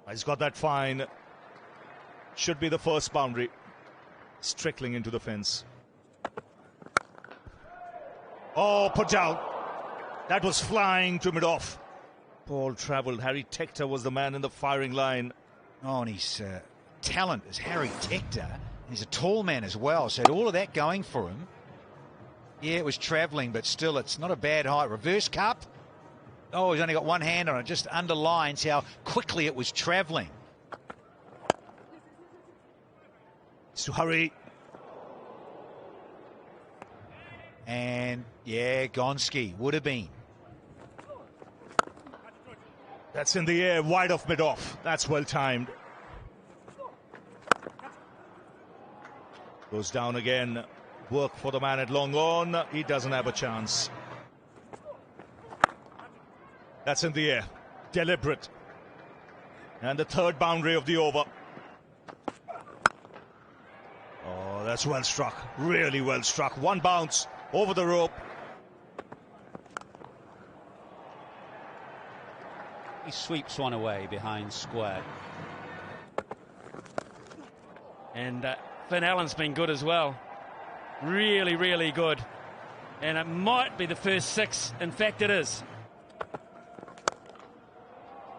He's got that fine. Should be the first boundary. It's trickling into the fence. Oh, put down. That was flying to mid-off. Ball travelled. Harry Tector was the man in the firing line. Oh, and his talent is Harry Tector. He's a tall man as well, so had all of that going for him. Yeah, it was travelling, but still, it's not a bad height. Reverse cup. Oh, he's only got one hand on it. Just underlines how quickly it was travelling. To hurry. And, yeah, Gonski would have been. That's in the air, wide off mid-off. That's well timed. Goes down again. Work for the man at long on. He doesn't have a chance. That's in the air. Deliberate. And the third boundary of the over. Oh, that's well struck. Really well struck. One bounce over the rope. He sweeps one away behind square. And Finn Allen's been good as well. Really, really good. And it might be the first six. In fact, it is.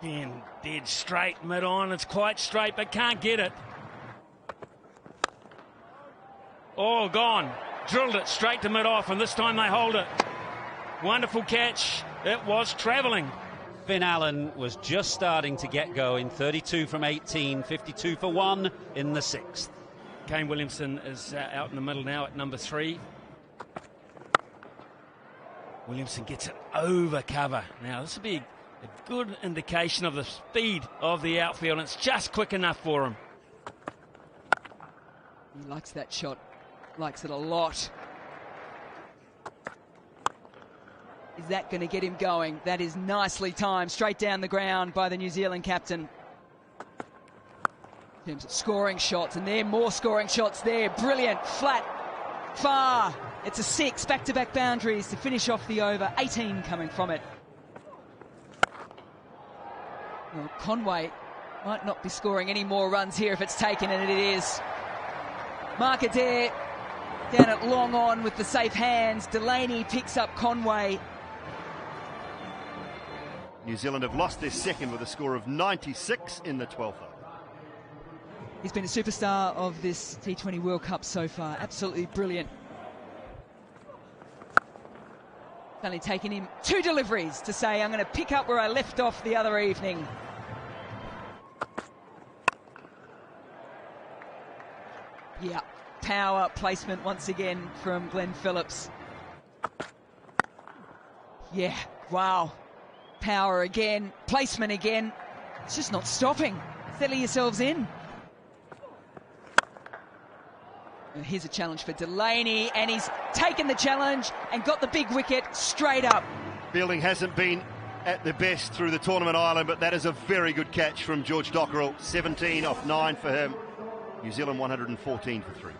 Again, dead straight, mid-on. It's quite straight, but can't get it. Oh, gone. Drilled it straight to mid-off, and this time they hold it. Wonderful catch. It was travelling. Finn Allen was just starting to get going. 32 from 18, 52 for 1 in the sixth. Kane Williamson is out in the middle now at number 3. Williamson gets it over cover. Now, this will be a good indication of the speed of the outfield. It's just quick enough for him. He likes that shot. Likes it a lot. Is that going to get him going? That is nicely timed. Straight down the ground by the New Zealand captain. In terms of scoring shots, and there more scoring shots there. Brilliant, flat, far. It's a 6, back-to-back boundaries to finish off the over. 18 coming from it. Well, Conway might not be scoring any more runs here if it's taken, and it is. Mark Adair down at long on with the safe hands. Delaney picks up Conway. New Zealand have lost their second with a score of 96 in the 12th over. He's been a superstar of this T20 World Cup so far. Absolutely brilliant. It's only taken him 2 deliveries to say, I'm going to pick up where I left off the other evening. Yeah, power placement once again from Glenn Phillips. Yeah, wow. Power again, placement again. It's just not stopping. Settle yourselves in. And here's a challenge for Delaney, and he's taken the challenge and got the big wicket straight up. Fielding hasn't been at the best through the tournament island, but that is a very good catch from George Dockerell. 17 off 9 for him. New Zealand 114 for 3.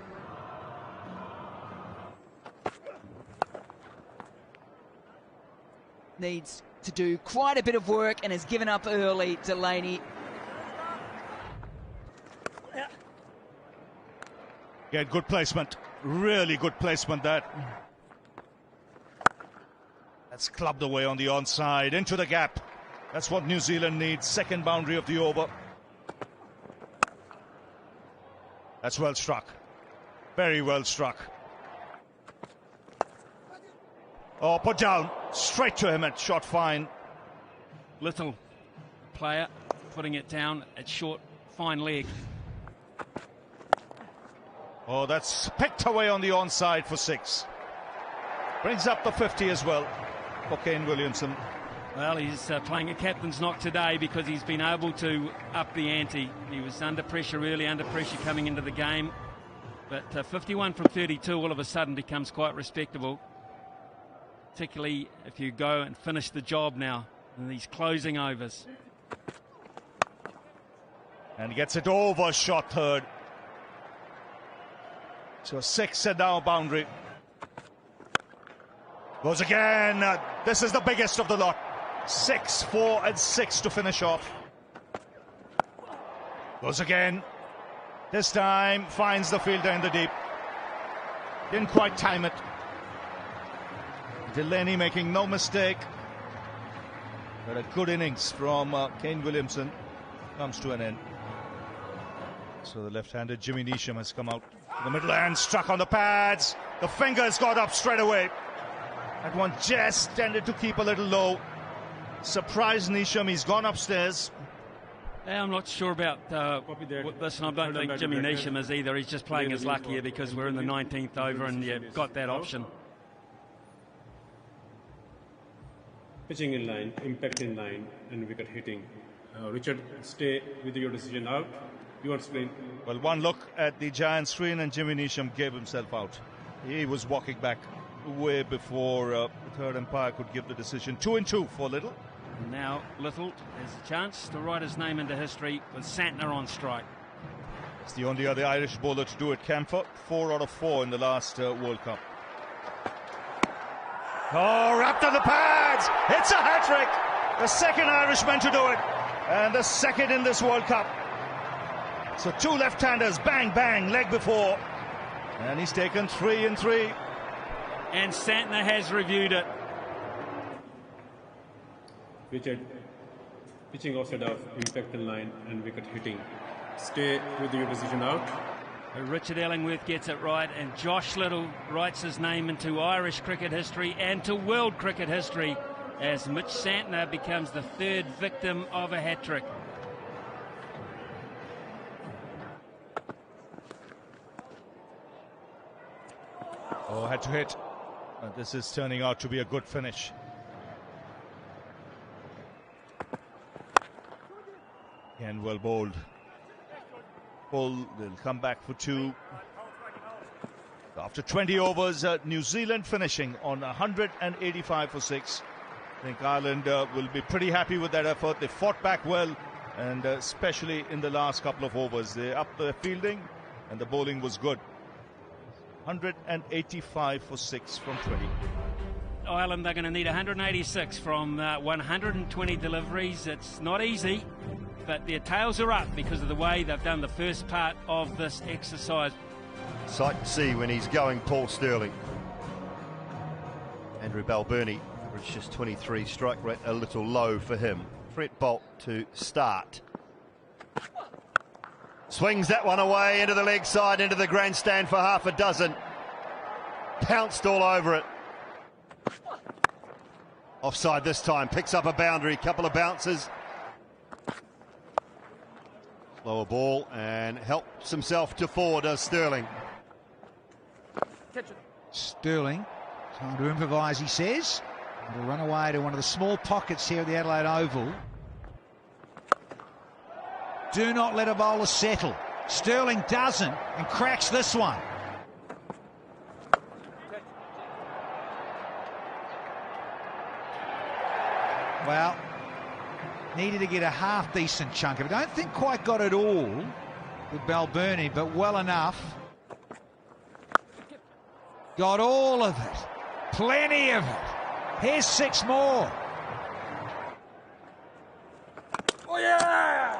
Needs to do quite a bit of work and has given up early, Delaney. Yeah, good placement. Really good placement, that. That's clubbed away on the onside, into the gap. That's what New Zealand needs. Second boundary of the over. That's well struck. Very well struck. Oh, put down. Straight to him at short fine. Little player putting it down at short, fine leg. Oh, that's picked away on the onside for 6. Brings up the 50 as well for Kane Williamson. Well, he's playing a captain's knock today because he's been able to up the ante. He was under pressure early, under pressure coming into the game. But 51 from 32 all of a sudden becomes quite respectable. Particularly if you go and finish the job now in these closing overs. And gets it over short third. So 6 and now boundary. Goes again. This is the biggest of the lot. 6, 4 and 6 to finish off. Goes again. This time finds the fielder in the deep. Didn't quite time it. Delaney making no mistake. But a good innings from Kane Williamson comes to an end. So the left-handed Jimmy Neesham has come out to the middle and struck on the pads. The fingers got up straight away. That one just tended to keep a little low. Surprised Neesham, he's gone upstairs. Yeah, I'm not sure about this, and I don't think Jimmy Neesham is either. He's just playing his luck here because we're in the 19th over and you've got that option. Pitching in line, impact in line, and wicket hitting. Richard, stay with your decision out. Your screen. Well, one look at the Giants screen and Jimmy Neesham gave himself out. He was walking back way before the third umpire could give the decision. 2-2 for Little. Now Little has a chance to write his name into history with Santner on strike. It's the only other Irish bowler to do it, Camphor. 4 out of 4 in the last World Cup. Oh, wrapped on the pads! It's a hat-trick! The second Irishman to do it, and the second in this World Cup. So 2 left-handers, bang, bang, leg before. And he's taken 3 in 3. And Santner has reviewed it. Richard, pitching outside of impact in line and wicket hitting. Stay with your decision out. Richard Ellingworth gets it right, and Josh Little writes his name into Irish cricket history and to world cricket history as Mitch Santner becomes the 3rd victim of a hat-trick. Oh, had to hit. But this is turning out to be a good finish. Again, well bowled. They'll come back for 2. After 20 overs, New Zealand finishing on 185 for 6. I think Ireland will be pretty happy with that effort. They fought back well, and especially in the last couple of overs. They upped their fielding, and the bowling was good. 185 for 6 from 20. Ireland, they're going to need 186 from 120 deliveries. It's not easy, but their tails are up because of the way they've done the first part of this exercise. Sight to see when he's going, Paul Stirling. Andrew Balbirnie averaged just 23, strike rate a little low for him. Fred Bolt to start. Swings that one away into the leg side, into the grandstand for half a dozen. Pounced all over it. Offside this time, picks up a boundary, couple of bounces. Lower ball and helps himself to 4, does Stirling. Stirling, time to improvise, he says. And to run away to one of the small pockets here at the Adelaide Oval. Do not let a bowler settle. Stirling doesn't and cracks this one. Well, needed to get a half-decent chunk of it. I don't think quite got it all with Balbirnie, but well enough. Got all of it. Plenty of it. Here's 6 more. Oh, yeah!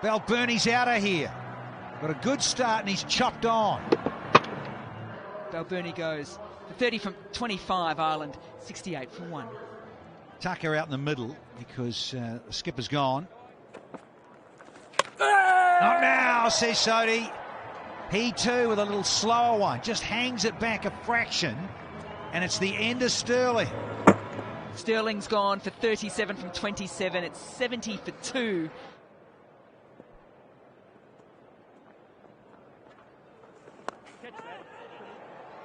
Balbirnie's out of here. Got a good start and he's chopped on. Balbirnie goes for 30 from 25, Ireland 68 for 1. Tucker out in the middle because the skipper's gone. Not now, says Sodhi. He too with a little slower one. Just hangs it back a fraction. And it's the end of Stirling. Stirling's gone for 37 from 27. It's 70 for 2.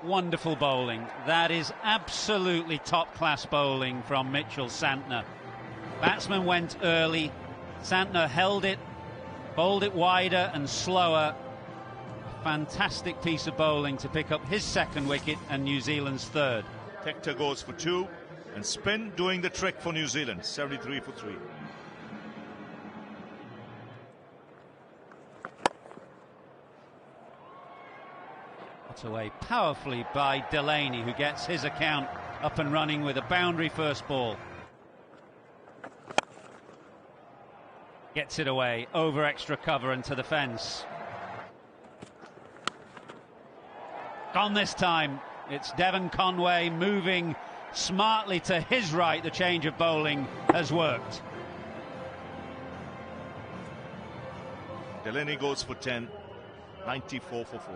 Wonderful bowling. That is absolutely top-class bowling from Mitchell Santner. Batsman went early. Santner held it, bowled it wider and slower. Fantastic piece of bowling to pick up his 2nd wicket and New Zealand's 3rd. Hector goes for 2, and spin doing the trick for New Zealand. 73 for 3. Away powerfully by Delaney, who gets his account up and running with a boundary first ball. Gets it away, over extra cover and to the fence. Gone this time. It's Devon Conway moving smartly to his right. The change of bowling has worked. Delaney goes for 10, 94 for 4.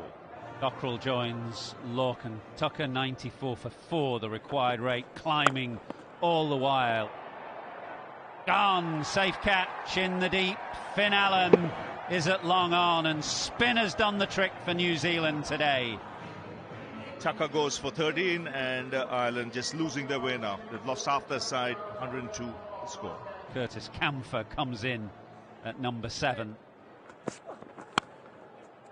Dockrell joins Lorcan and Tucker, 94 for 4, the required rate, climbing all the while. Gone, safe catch in the deep. Finn Allen is at long on, and spin has done the trick for New Zealand today. Tucker goes for 13, and Ireland just losing their way now. They've lost half their side, 102 score. Curtis Camphor comes in at number 7.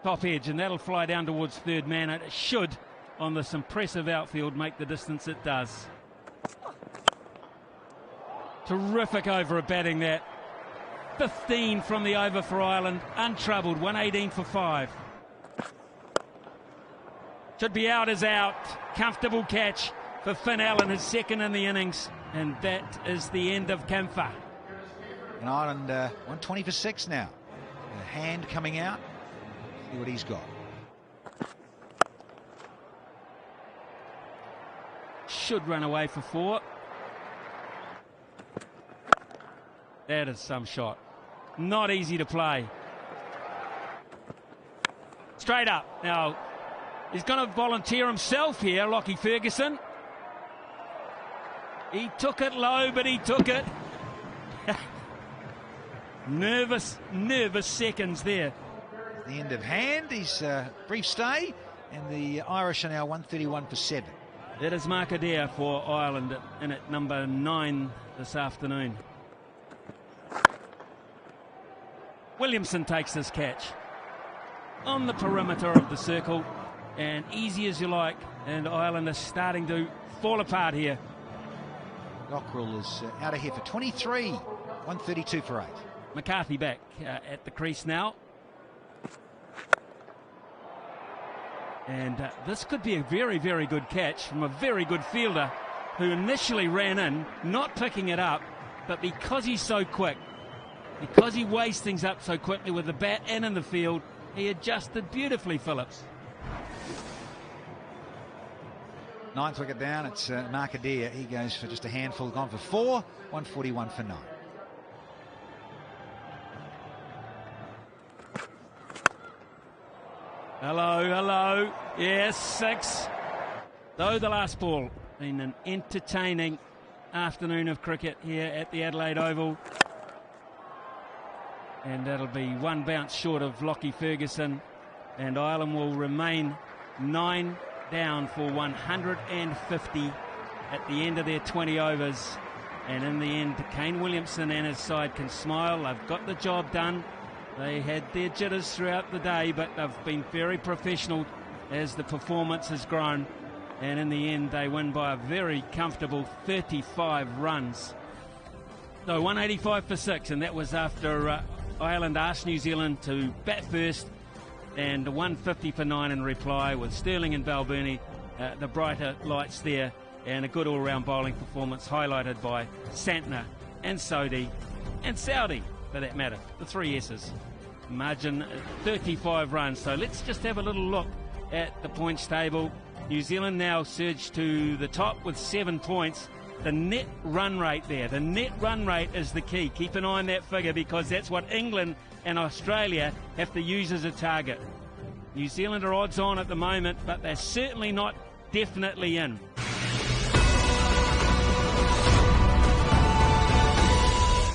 Top edge, and that'll fly down towards third man. It should, on this impressive outfield, make the distance it does. Terrific over at batting that. 15 from the over for Ireland, untroubled, 118 for 5. Should be out as out. Comfortable catch for Finn Allen, his second in the innings, and that is the end of Camphor. And Ireland 120 for 6 now. A hand coming out. See what he's got. Should run away for 4. That is some shot. Not easy to play. Straight up. Now, he's going to volunteer himself here, Lockie Ferguson. He took it low, but he took it. nervous seconds there. The end of hand, his brief stay, and the Irish are now 131 for 7. That is Mark Adair for Ireland in at number 9 this afternoon. Williamson takes this catch on the perimeter of the circle, and easy as you like, and Ireland is starting to fall apart here. Dockrell is out of here for 23, 132 for 8. McCarthy back at the crease now. And this could be a very, very good catch from a very good fielder who initially ran in, not picking it up, but because he's so quick, because he weighs things up so quickly with the bat and in the field, he adjusted beautifully, Phillips. 9th wicket down, it's Mark Adair. He goes for just a handful, gone for 4, 141 for 9. Hello. Yes, 6. Though the last ball. Been an entertaining afternoon of cricket here at the Adelaide Oval. And that'll be one bounce short of Lockie Ferguson. And Ireland will remain 9 down for 150 at the end of their 20 overs. And in the end, Kane Williamson and his side can smile. They've got the job done. They had their jitters throughout the day, but they've been very professional as the performance has grown. And in the end, they win by a very comfortable 35 runs. So 185 for 6, and that was after Ireland asked New Zealand to bat first, and 150 for 9 in reply, with Sterling and Balbirnie the brighter lights there, and a good all-round bowling performance highlighted by Santner and Sodhi and Saudi, for that matter, the 3 S's. Margin 35 runs. So let's just have a little look at the points table. New Zealand now surged to the top with 7 points. The net run rate there, the net run rate is the key. Keep an eye on that figure, because that's what England and Australia have to use as a target. New Zealand are odds on at the moment, but they're certainly not definitely in.